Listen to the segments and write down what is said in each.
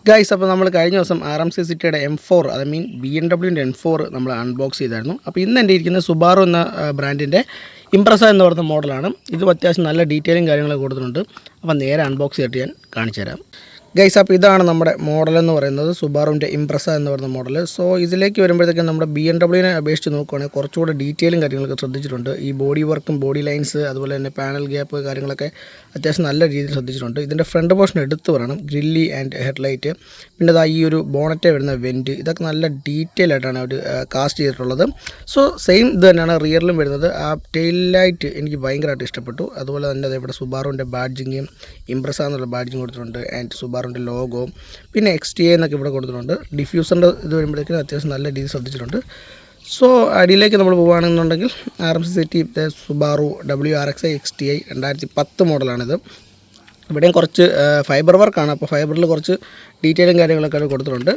Guys, അപ്പോൾ നമ്മൾ കഴിഞ്ഞ ദിവസം RMC സിറ്റിയുടെ M4 അത് മീൻ BMW M4 നമ്മൾ അൺബോക്സ് ചെയ്തായിരുന്നു. അപ്പോൾ ഇന്ന് എൻ്റെ ഇരിക്കുന്ന സുബാറു എന്ന ബ്രാൻഡിൻ്റെ ഇംപ്രസ എന്ന് പറയുന്ന മോഡലാണ്. ഇത് അത്യാവശ്യം നല്ല ഡീറ്റെയിലും കാര്യങ്ങളൊക്കെ കൊടുത്തിട്ടുണ്ട്. അപ്പോൾ നേരെ അൺബോക്സ് ചെയ്തിട്ട് ഞാൻ കാണിച്ചു തരാം. ഗൈസ്, അപ്പോൾ ഇതാണ് നമ്മുടെ മോഡലെന്ന് പറയുന്നത്, സുബാറുവിൻ്റെ ഇംപ്രസ എന്ന് പറയുന്ന മോഡൽ. സോ ഇതിലേക്ക് വരുമ്പോഴത്തേക്കും നമ്മുടെ BMW അപേക്ഷിച്ച് നോക്കുകയാണെങ്കിൽ കുറച്ചുകൂടെ ഡീറ്റെയിലും കാര്യങ്ങളൊക്കെ ശ്രദ്ധിച്ചിട്ടുണ്ട്. ഈ ബോഡി വർക്കും ബോഡി ലൈൻസ് അതുപോലെ തന്നെ പാനൽ ഗ്യാപ്പ് കാര്യങ്ങളൊക്കെ അത്യാവശ്യം നല്ല രീതിയിൽ ശ്രദ്ധിച്ചിട്ടുണ്ട്. ഇതിൻ്റെ ഫ്രണ്ട് പോർഷൻ എടുത്ത് പറയണം, ഗ്രില്ലി ആൻഡ് ഹെഡ്ലൈറ്റ്, പിന്നെ ഈ ഒരു ബോണറ്റ് വരുന്ന വെൻറ്റ്, ഇതൊക്കെ നല്ല ഡീറ്റെയിൽ ആയിട്ടാണ് അവർ കാസ്റ്റ് ചെയ്തിട്ടുള്ളത്. സോ സെയിം ഇത് തന്നെയാണ് റിയറിലും വരുന്നത്. ആ ടെയിൽ ലൈറ്റ് എനിക്ക് ഭയങ്കരമായിട്ട് ഇഷ്ടപ്പെട്ടു. അതുപോലെ തന്നെ ഇവിടെ സുബാറുവിൻ്റെ ബാഡ്ജിങ്, ഇംപ്രസ എന്നുള്ള ബാഡ്ജിങ് കൊടുത്തിട്ടുണ്ട്, ആൻഡ് സുബാറുവിൻ്റെ ലോഗോ, പിന്നെ XTA എന്നൊക്കെ ഇവിടെ കൊടുത്തിട്ടുണ്ട്. ഡിഫ്യൂസറിൻ്റെ ഇത് വരുമ്പോഴേക്കും അത്യാവശ്യം നല്ല രീതിയിൽ ശ്രദ്ധിച്ചിട്ടുണ്ട്. സോ അടിയിലേക്ക് നമ്മൾ പോവുകയാണെന്നുണ്ടെങ്കിൽ RMC സിറ്റി സുബാറു WRX XTI 2010 മോഡലാണിത്. ഇവിടെയും കുറച്ച് ഫൈബർ വർക്കാണ്, അപ്പോൾ ഫൈബറിൽ കുറച്ച് ഡീറ്റെയിലും കാര്യങ്ങളൊക്കെ കൊടുത്തിട്ടുണ്ട്.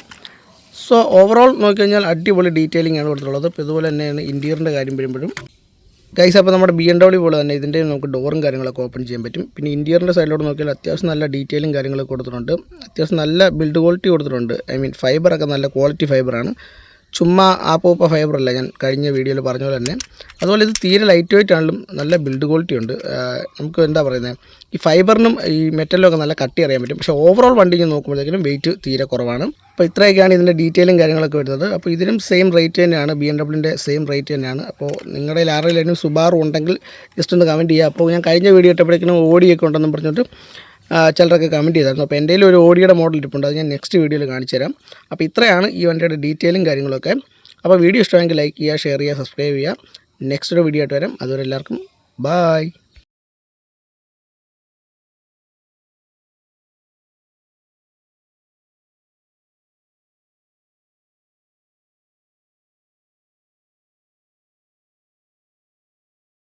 സോ ഓവറോൾ നോക്കിക്കഴിഞ്ഞാൽ അടിപൊളി ഡീറ്റെയിലിംഗ് ആണ് കൊടുത്തിട്ടുള്ളത്. അപ്പോൾ ഇതുപോലെ തന്നെയാണ് ഇൻറ്റീരിയറിൻ്റെ കാര്യം വരുമ്പോഴും ഗൈസ്, അപ്പോൾ നമ്മുടെ BMW പോലെ തന്നെ ഇതിൻ്റെ നമുക്ക് ഡോറും കാര്യങ്ങളൊക്കെ ഓപ്പൺ ചെയ്യാൻ പറ്റും. പിന്നെ ഇൻറ്റീരിയറിൻ്റെ സൈഡിലോട്ട് നോക്കിയാൽ അത്യാവശ്യം നല്ല ഡീറ്റെയിലും കാര്യങ്ങളൊക്കെ കൊടുത്തിട്ടുണ്ട്. അത്യാവശ്യം നല്ല ബിൽഡ് ക്വാളിറ്റി കൊടുത്തിട്ടുണ്ട്. ഫൈബറൊക്കെ നല്ല ക്വാളിറ്റി ഫൈബറാണ്, ചുമ്മാ ആപ്പോപ്പ ഫൈബറല്ല, ഞാൻ കഴിഞ്ഞ വീഡിയോയിൽ പറഞ്ഞ പോലെ തന്നെ. അതുപോലെ ഇത് തീരെ ലൈറ്റ് വെയിറ്റ് ആണെങ്കിലും നല്ല ബിൽഡ് ക്വാളിറ്റി ഉണ്ട്. നമുക്ക് എന്താ പറയുന്നത്, ഈ ഫൈബറിനും ഈ മെറ്റലിനും ഒക്കെ നല്ല കട്ടി അറിയാൻ പറ്റും. പക്ഷേ ഓവറോൾ വണ്ടി നോക്കുമ്പോഴത്തേക്കും വെയിറ്റ് തീരെ കുറവാണ്. അപ്പോൾ ഇത്രയൊക്കെയാണ് ഇതിൻ്റെ ഡീറ്റെയിലും കാര്യങ്ങളൊക്കെ വരുന്നത്. അപ്പോൾ ഇതിനും സെയിം റേറ്റ് തന്നെയാണ്, BMWൻ്റെ സെയിം റേറ്റ് തന്നെയാണ്. അപ്പോൾ നിങ്ങളുടെ ആരെങ്കിലും സുബാറു ഉണ്ടെങ്കിൽ ജസ്റ്റ് ഒന്ന് കമൻറ്റ് ചെയ്യുക. അപ്പോൾ ഞാൻ കഴിഞ്ഞ വീഡിയോ ഇട്ടപ്പോഴേക്കും ഓടിയൊക്കെ ഉണ്ടെന്ന് പറഞ്ഞിട്ട് ചിലരൊക്കെ കമൻറ്റ് ചെയ്തായിരുന്നു. അപ്പോൾ എൻ്റെ ഒരു ഓടിയുടെ മോഡൽ ഇരിപ്പുണ്ട്, അത് ഞാൻ നെക്സ്റ്റ് വീഡിയോയിൽ കാണിച്ചു തരാം. അപ്പോൾ ഇത്രയാണ് ഈ വണ്ടിയുടെ ഡീറ്റെയിലും കാര്യങ്ങളൊക്കെ. അപ്പോൾ വീഡിയോ ഇഷ്ടമെങ്കിൽ ലൈക്ക് ചെയ്യുക, ഷെയർ ചെയ്യുക, സബ്സ്ക്രൈബ് ചെയ്യുക. നെക്സ്റ്റ് ഒരു വീഡിയോ ആയിട്ട് വരാം. അതുവരെ എല്ലാവർക്കും ബൈ.